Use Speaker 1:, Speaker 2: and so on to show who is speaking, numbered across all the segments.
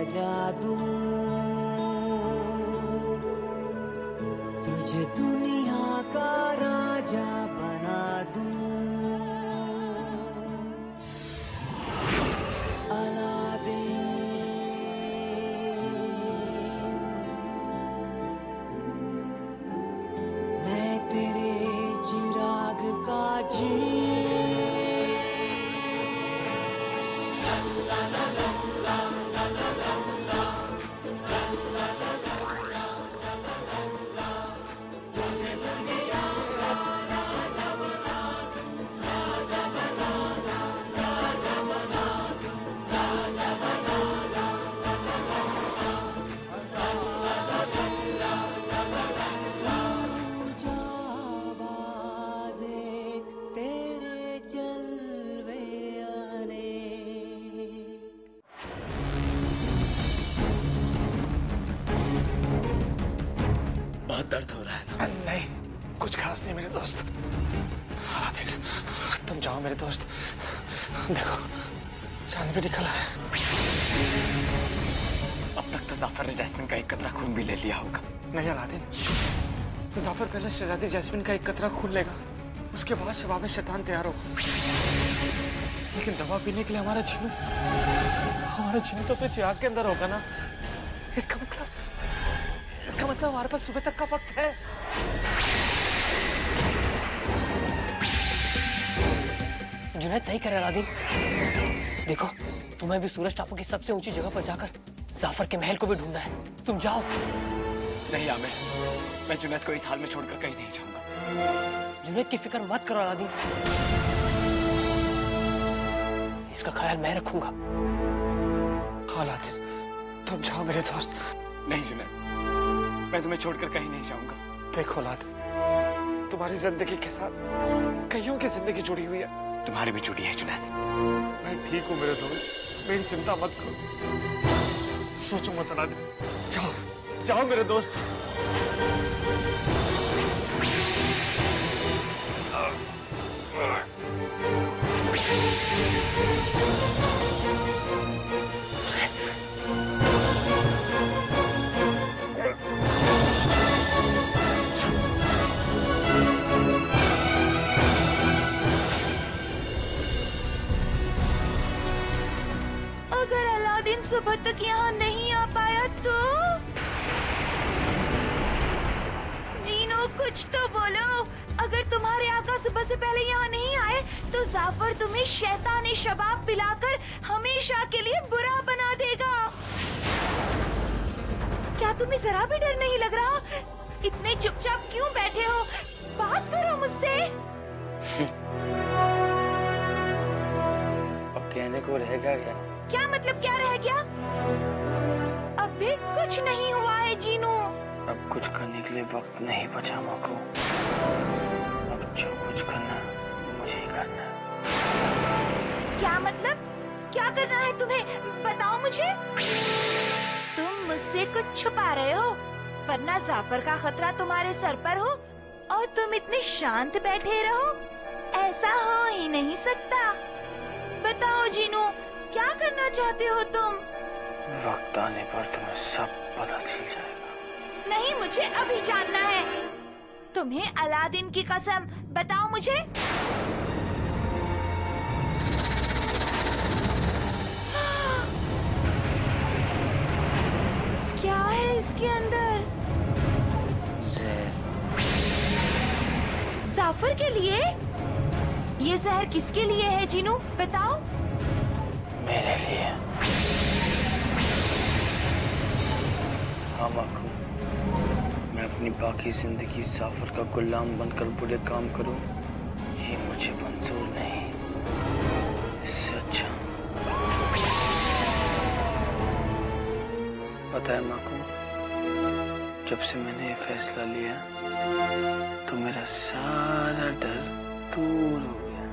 Speaker 1: सजा दूं, तुझे दुनिया का राजा बना दूं। मैं तेरे चिराग का जी
Speaker 2: दर्द हो रहा है ना?
Speaker 3: नहीं, कुछ खास नहीं मेरे दोस्त। आदिल, तुम जाओ मेरे दोस्त। देखो, चांद भी निकला है।
Speaker 2: अब तक तो जाफर ने जैस्मिन का एक कतरा खून भी ले लिया होगा।
Speaker 3: नहीं अलादीन, जाफर पहले शहजादी जैस्मिन का एक कतरा खून लेगा, उसके बाद शबाब शैतान तैयार होगा। लेकिन दवा पीने के लिए हमारा जिन्नू तो अपने चिराग के अंदर होगा ना। इसका मतलब हमारे पास सुबह तक का वक्त है।
Speaker 4: जुनैद सही कह रहा है अलादीन। देखो, तुम्हें भी सूरज टापू की सबसे ऊंची जगह पर जाकर जाफर के महल को भी ढूंढना है। तुम जाओ।
Speaker 2: नहीं आमिर, मैं जुनैद को इस हाल में छोड़कर कहीं नहीं जाऊंगा।
Speaker 4: जुनैद की फिक्र मत करो अलादीन, इसका ख्याल मैं रखूंगा।
Speaker 3: अलादीन, तुम जाओ मेरे दोस्त।
Speaker 2: नहीं जुनैद, मैं तुम्हें छोड़कर कहीं नहीं जाऊंगा।
Speaker 3: देखो अलादीन, तुम्हारी जिंदगी के साथ कईयों की जिंदगी जुड़ी हुई है।
Speaker 2: तुम्हारी भी जुड़ी है जुनैद।
Speaker 3: मैं ठीक हूँ मेरे दोस्त, मेरी चिंता मत करो। सोचो मत अलादीन, जाओ मेरे दोस्त।
Speaker 5: अगर अलादीन सुबह तक यहाँ नहीं आ पाया तो? जीनो, कुछ तो बोलो। अगर तुम्हारे आका सुबह से पहले यहाँ नहीं आए तो जाफर तुम्हें शैतानी शबाब पिलाकर हमेशा के लिए बुरा बना देगा। क्या तुम्हें जरा भी डर नहीं लग रहा? इतने चुपचाप क्यों बैठे हो? बात करो मुझसे।
Speaker 1: अब कहने को रहेगा क्या?
Speaker 5: क्या मतलब क्या रह गया? अभी कुछ नहीं हुआ है जीनू।
Speaker 1: अब कुछ करने के लिए वक्त नहीं बचा मुझको। अब जो कुछ करना मुझे ही करना है।
Speaker 5: क्या मतलब? क्या करना है तुम्हें? बताओ मुझे। तुम मुझसे कुछ छुपा रहे हो, वरना जाफर का खतरा तुम्हारे सर पर हो और तुम इतने शांत बैठे रहो। ऐसा हो ही नहीं सकता। बताओ जीनू, क्या करना चाहते हो तुम?
Speaker 1: वक्त आने पर तुम्हें सब पता चल जाएगा।
Speaker 5: नहीं, मुझे अभी जानना है। तुम्हें अलादीन की कसम, बताओ मुझे। क्या है इसके अंदर?
Speaker 1: जहर।
Speaker 5: जाफर के लिए? ये जहर किसके लिए है जीनू, बताओ।
Speaker 1: मेरे लिए। हाँ माकू, मैं अपनी बाकी जिंदगी जाफर का गुलाम बनकर बुरे काम करूं, ये मुझे मंजूर नहीं। इससे अच्छा पता है माकू, जब से मैंने ये फैसला लिया तो मेरा सारा डर दूर हो गया।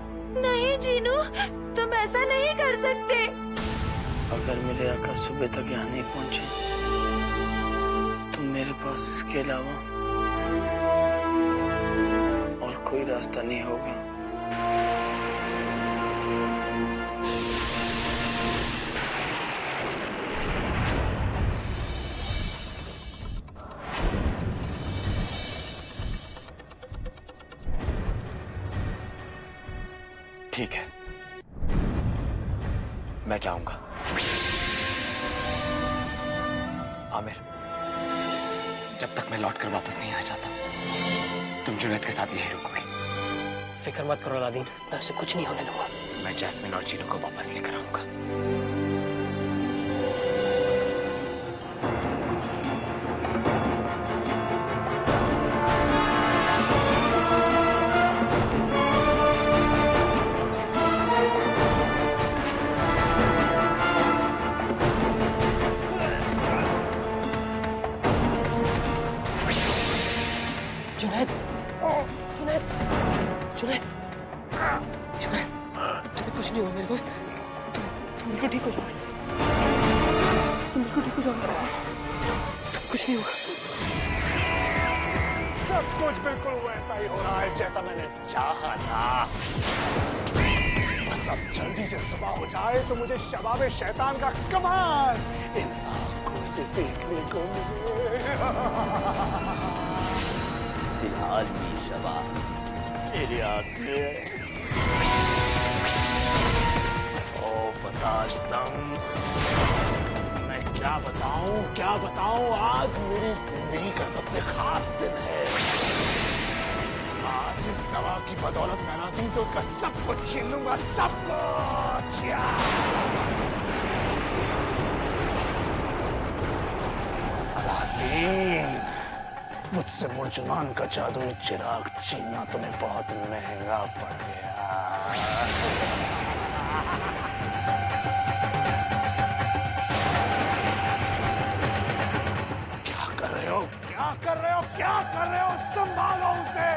Speaker 5: नहीं जीनू, तुम ऐसा नहीं कर सकते।
Speaker 1: अगर मेरे आका सुबह तक यहाँ नहीं पहुंचे तो मेरे पास इसके अलावा और कोई रास्ता नहीं होगा।
Speaker 2: ठीक है, मैं जाऊंगा। आमिर, जब तक मैं लौटकर वापस नहीं आ जाता, तुम जुनैद के साथ यहीं रुकोगे।
Speaker 4: फिक्र मत करो अलादीन, मैं उसे कुछ नहीं होने दूंगा।
Speaker 2: मैं जैस्मिन और चीनू को वापस लेकर आऊंगा।
Speaker 4: जुनैद, जुनैद, जुनैद, जुनैद, तुम्हें कुछ नहीं होगा मेरे दोस्त। तुम बिल्कुल ठीक हो जाओगे। तुम बिल्कुल ठीक हो जाओगे मेरे दोस्त। कुछ नहीं होगा।
Speaker 6: सब कुछ बिल्कुल वैसा ही हो रहा है जैसा मैंने चाहा था। बस अब जल्दी से सुबह हो जाए तो मुझे शबाबे शैतान का कमाल इन आंखों से देखने को मिले।
Speaker 7: फिलहाल भी शबाब मेरे हाथ में है।
Speaker 6: ओ बताशतम, मैं क्या बताऊं, आज मेरी जिंदगी का सबसे खास दिन है। आज इस दवा की बदौलत मैं अलादीन से उसका सब कुछ छीन लूंगा, सब कुछ। अलादीन, मुझसे मुर्जुमान का जादुई चिराग छीनना तुम्हें बहुत महंगा पड़ गया। क्या कर रहे हो? संभालो उसे।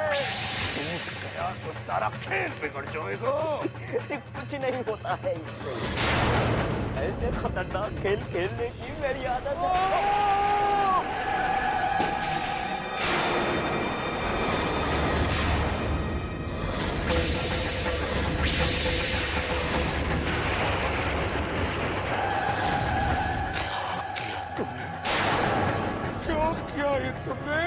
Speaker 6: टूट गया तो सारा खेल बिगड़ जाएगा।
Speaker 7: कुछ नहीं होता है इससे। ऐसे खतरनाक खेल खेलने की मेरी आदत है।
Speaker 6: तुमने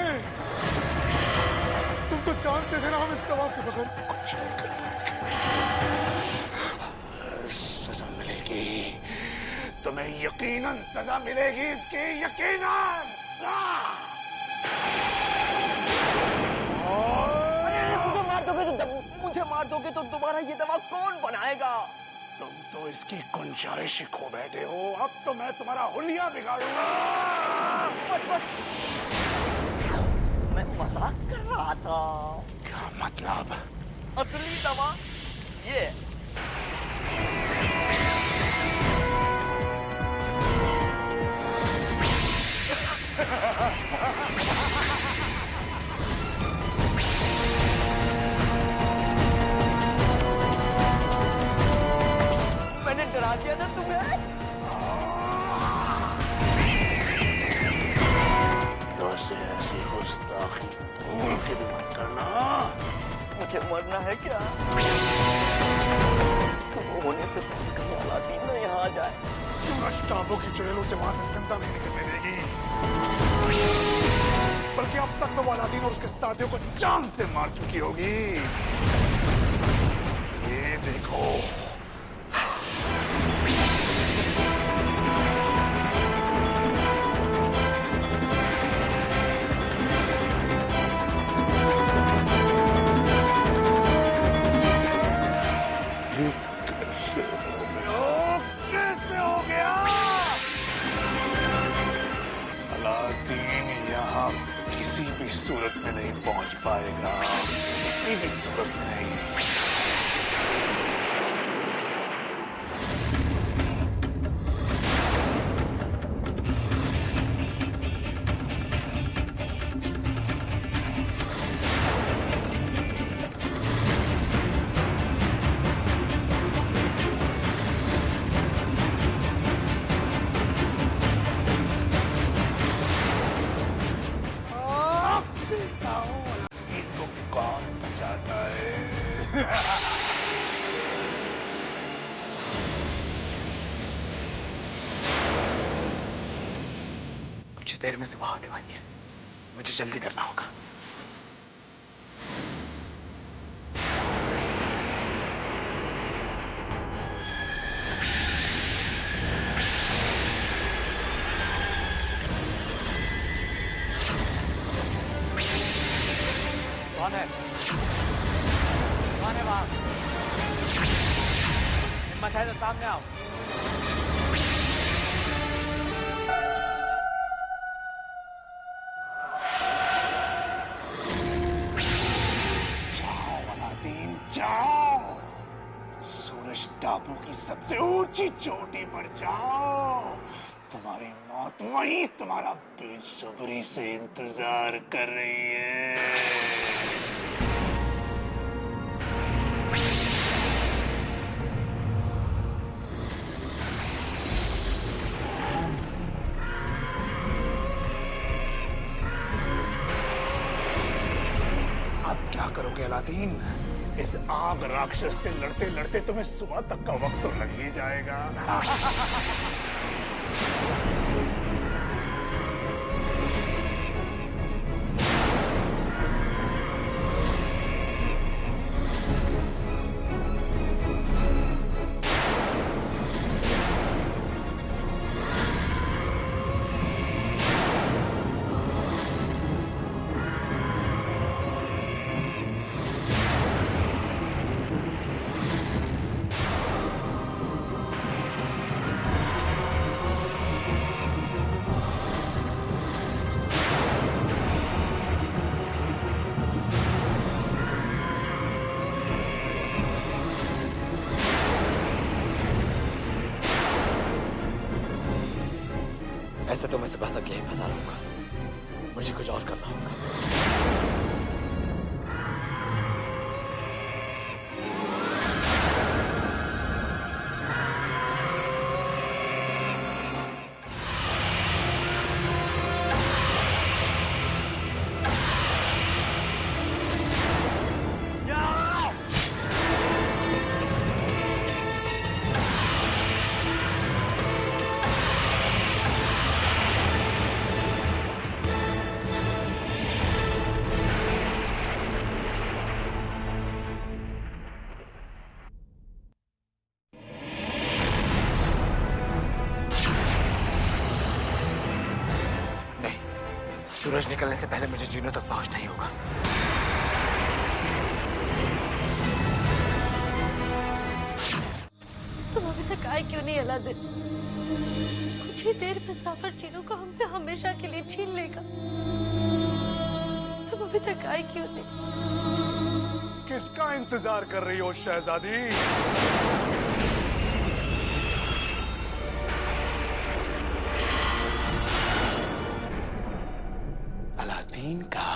Speaker 6: तुम तो जानते थे ना हम इस दवा के बगैर कुछ नहीं कर पाएंगे। सजा मिलेगी तुम्हें, यकीनन सजा मिलेगी इसकी, यकीनन।
Speaker 7: मुझे मार दोगे तो दोबारा ये दवा कौन बनाएगा?
Speaker 6: तुम तो इसकी गुंजाइश ही खो बैठे हो। अब तो मैं तुम्हारा हुलिया बिगाड़ूंगा।
Speaker 7: मैं मजाक कर रहा था।
Speaker 6: क्या मतलब?
Speaker 7: असली दवा ये। मैंने डरा दिया था तुम्हें।
Speaker 6: तो ऐसी गुस्ताखी भूल के भी मत करना।
Speaker 7: मुझे मरना है क्या? तुम होने से पहले कहीं अलादीन न यहाँ आ जाए।
Speaker 6: सूरज टापू की चुड़ैलों से वहां से जिंदा नहीं निकलने देगी। बल्कि अब तक तो वो अलादीन और उसके साथियों को जान से मार चुकी होगी। ये देखो। कैसे हो गया? अलादीन यहाँ किसी भी सूरत में नहीं पहुंच पाएगा, किसी भी सूरत में नहीं।
Speaker 2: कुछ देर में सुबह होने वाली है, मुझे जल्दी करना होगा। पास। हिम्मत है तो सामने आओ।
Speaker 6: जाओ अलादीन जाओ, सूरज टापू की सबसे ऊंची चोटी पर जाओ। तुम्हारी मौत वहीं तुम्हारा बेसब्री से इंतजार कर रही है। अब क्या करोगे अलादीन? इस आग राक्षस से लड़ते लड़ते तुम्हें सुबह तक का वक्त तो लग ही जाएगा।
Speaker 2: ऐसे तो मैं सुबह तक यहीं फंसा रहूंगा, मुझे कुछ और करना होगा। सूरज निकलने से पहले मुझे जीनों तक पहुंचना ही होगा।
Speaker 4: तुम अभी तक आए क्यों नहीं अलादीन? कुछ ही देर में साफर जीनों को हमसे हमेशा के लिए छीन लेगा। तुम अभी तक आए क्यों नहीं?
Speaker 6: किसका इंतजार कर रही हो शहजादी? अलादीन का?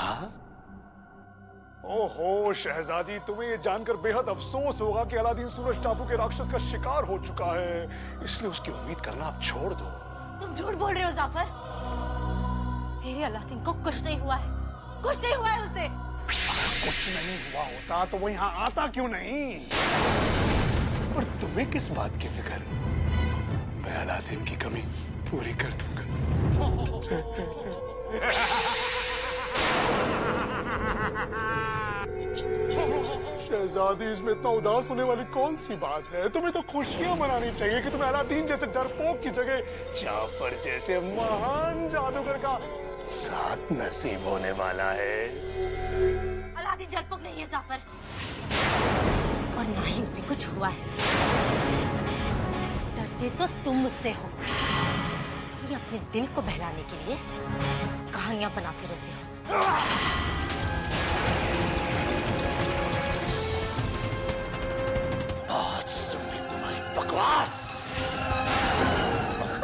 Speaker 6: ओहो शहजादी, तुम्हें ये जानकर बेहद अफसोस होगा कि अलादीन सूरज टापू के राक्षस का शिकार हो चुका है, इसलिए उसकी उम्मीद करना आप छोड़ दो।
Speaker 4: तुम झूठ बोल रहे हो जाफर। मेरे अलादीन को कुछ नहीं हुआ है, कुछ नहीं हुआ है उसे।
Speaker 6: कुछ नहीं हुआ होता तो वो यहाँ आता क्यों नहीं? और तुम्हें किस बात की फिक्र? मैं अलादीन की कमी पूरी कर दूंगा। शहजादी, इसमें इतना उदास होने वाली कौन सी बात है? तुम्हें तो खुशियां मनानी चाहिए कि तुम्हें अलादीन जैसे डरपोक की जगह जाफर जैसे महान जादूगर का साथ नसीब होने वाला है।
Speaker 4: अलादीन डरपोक नहीं है जाफर, और ना ही उसे कुछ हुआ है। डरते तो तुम मुझसे हो, इसलिए अपने दिल को बहलाने के लिए कहानियां बनाते रहते हो।
Speaker 6: बहुत सुनी तुम्हारी बकवास।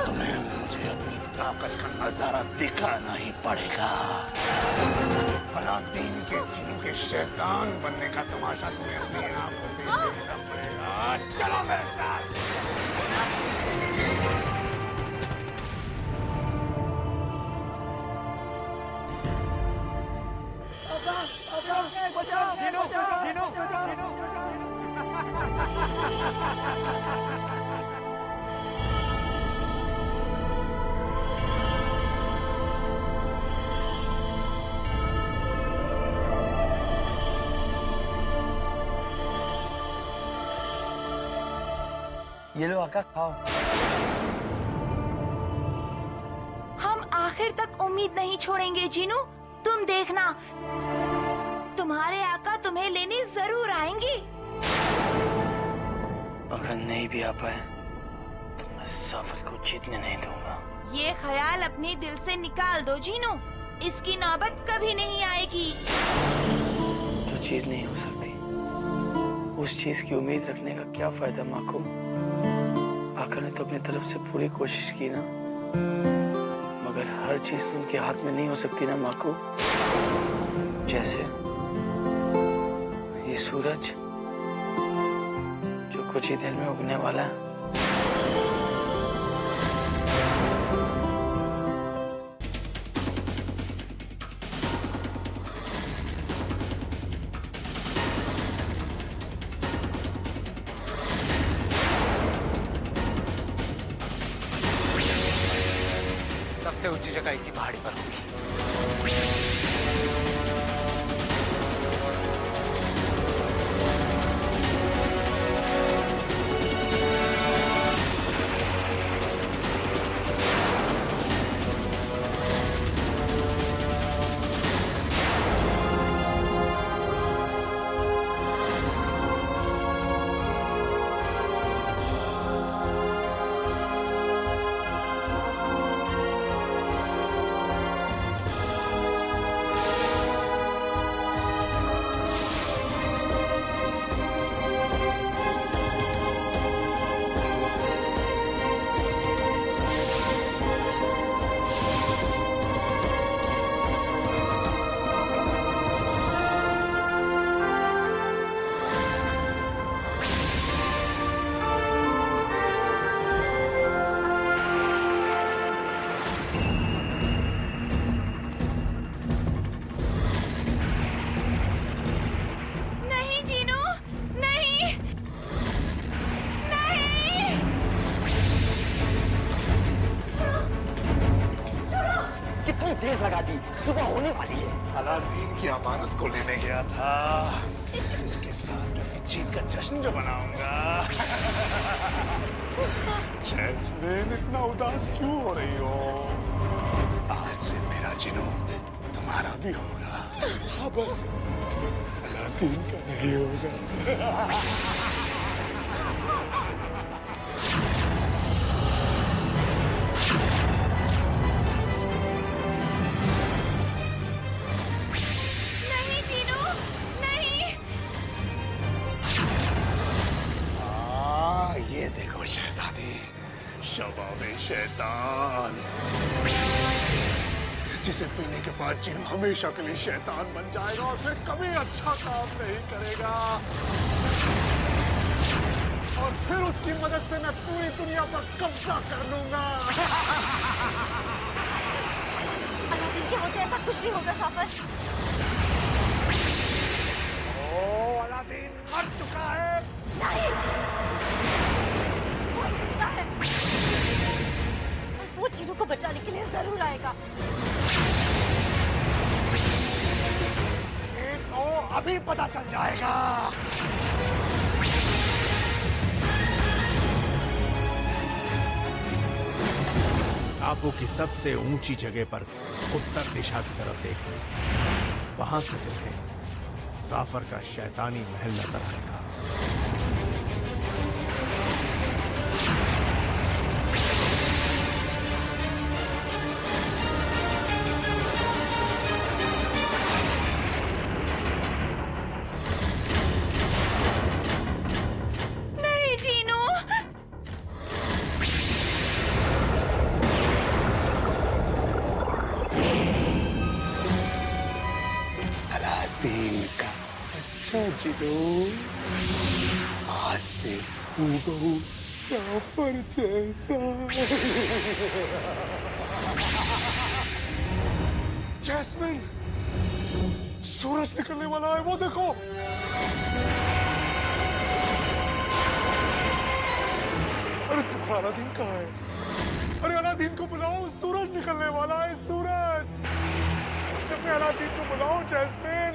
Speaker 6: तुम्हें मुझे अपनी ताकत का नजारा दिखाना ही पड़ेगा। अलादीन के जिन्हों के शैतान बनने का तमाशा तुम्हें अपनी आंखों से देखना पड़ेगा। चलो मेरे साथ।
Speaker 1: ये लो आका, खाओ।
Speaker 5: हम आखिर तक उम्मीद नहीं छोड़ेंगे जीनू, तुम देखना, तुम्हारे आका तुम्हें लेने जरूर आएंगी।
Speaker 1: अगर नहीं भी आ पाए तो मैं जाफर को जीतने नहीं दूंगा।
Speaker 5: ये ख्याल अपने दिल से निकाल दो जीनू, इसकी नौबत कभी नहीं आएगी।
Speaker 1: जो चीज नहीं हो सकती उस चीज की उम्मीद रखने का क्या फायदा माकू? आखिर ने तो अपनी तरफ से पूरी कोशिश की ना, मगर हर चीज उनके हाथ में नहीं हो सकती ना माकू। जैसे ये सूरज जो कुछ ही देर में उगने वाला है।
Speaker 2: सबसे ऊंची जगह इसी पहाड़ी पर होगी।
Speaker 7: देर लगा दी, सुबह होने वाली है।
Speaker 6: अलादीन की अमानत को लेने गया था, इसके साथ मैं अपनी जीत का जश्न जो मनाऊंगा। जैस्मिन, इतना उदास क्यों हो रही हो? आज से मेरा जिनू तुम्हारा भी होगा। हाँ, बस अलादीन का नहीं होगा। देखो शहजादी, शबाबे शैतान, जिसे पीने के बाद जिन हमेशा के लिए शैतान बन जाएगा और फिर कभी अच्छा काम नहीं करेगा। और फिर उसकी मदद से मैं पूरी दुनिया पर कब्जा कर लूंगा।
Speaker 8: अलादीन के होते ऐसा कुछ नहीं होगा जाफर।
Speaker 6: ओ, अलादीन मर चुका है।
Speaker 8: नहीं, वो जीनू को बचाने के लिए जरूर आएगा।
Speaker 6: ये तो अभी पता चल जाएगा।
Speaker 9: टापू की सबसे ऊंची जगह पर उत्तर दिशा की तरफ देख लो, वहां से तुम्हें जाफर का शैतानी महल नजर आएगा।
Speaker 6: जिनू, आज से हूबहू जाफर जैसा। जैस्मिन, सूरज निकलने वाला है, वो देखो। अरे तुम्हारा अलादीन कहाँ है? अरे अलादीन को बुलाओ, सूरज निकलने वाला है। सूरज, अपने अलादीन को बुलाओ। जैस्मिन,